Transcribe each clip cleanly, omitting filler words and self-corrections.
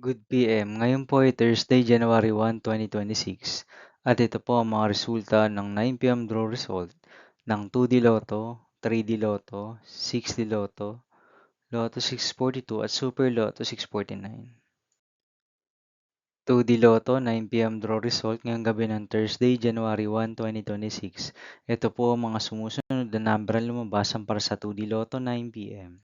Good PM. Ngayon po ay Thursday, January 1, 2026 at ito po ang mga resulta ng 9 PM draw result ng 2D Lotto, 3D Lotto, 6D Lotto, Lotto 642 at Super Lotto 649. 2D Lotto 9 PM draw result ngayong gabi ng Thursday, January 1, 2026. Ito po ang mga sumusunod na number ang lumabasan para sa 2D Lotto 9 PM.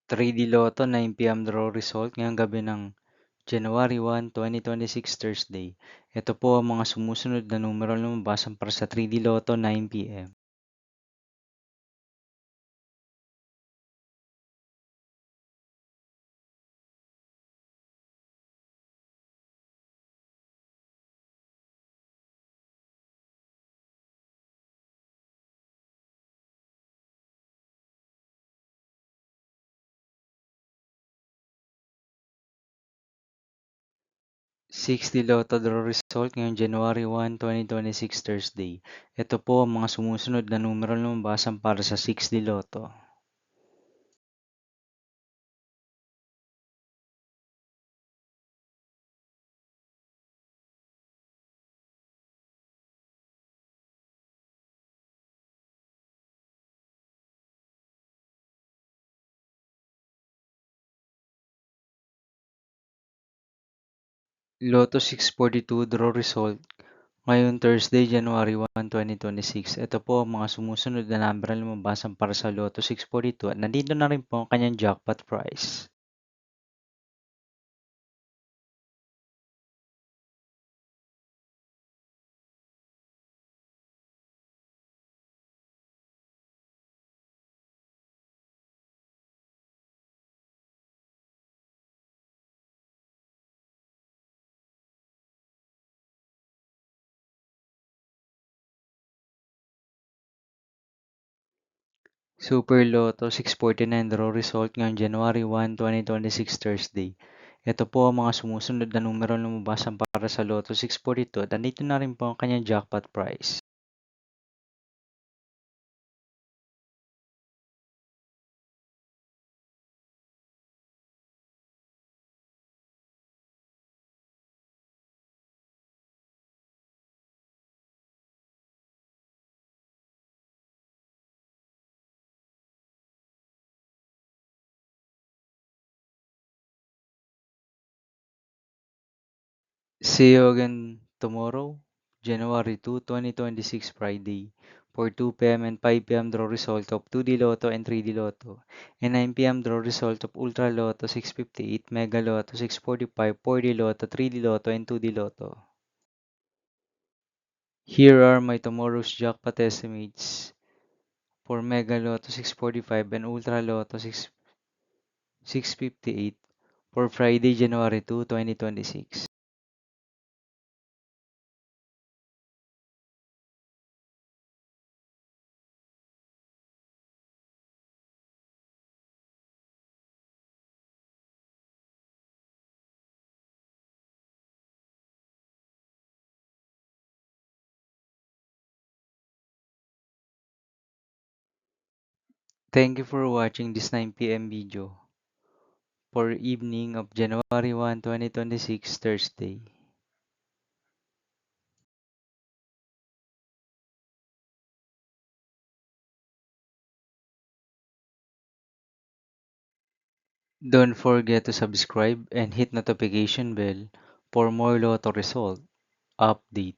3D Lotto 9 PM draw result ngayong gabi ng January 1, 2026 Thursday. Ito po ang mga sumusunod na numero na lumabasan para sa 3D Lotto 9 PM. 6D Lotto draw result ngayong January 1, 2026 Thursday. Ito po ang mga sumusunod na numero na lumabasan para sa 6D Lotto. 642 draw result ngayong Thursday, January 1, 2026. Ito po ang mga sumusunod na number na lumabasan para sa Lotto 642 at nandito na rin po ang kanyang jackpot prize. Super Lotto 649 draw result ngayong January 1, 2026 Thursday. Ito po ang mga sumusunod na numero na lumabasan para sa Lotto 642 at nandito na rin po ang kanyang jackpot prize. See you again tomorrow, January 2, 2026 Friday for 2 PM and 5 PM draw result of 2D Lotto and 3D Lotto and 9 PM draw result of Ultra Lotto 658, Mega Lotto 645, 4D Lotto, 3D Lotto and 2D Lotto. Here are my tomorrow's jackpot estimates for Mega Lotto 645 and Ultra Lotto 658 for Friday, January 2, 2026. Thank you for watching this 9 PM video for evening of January 1, 2026 Thursday. Don't forget to subscribe and hit notification bell for more Lotto result update.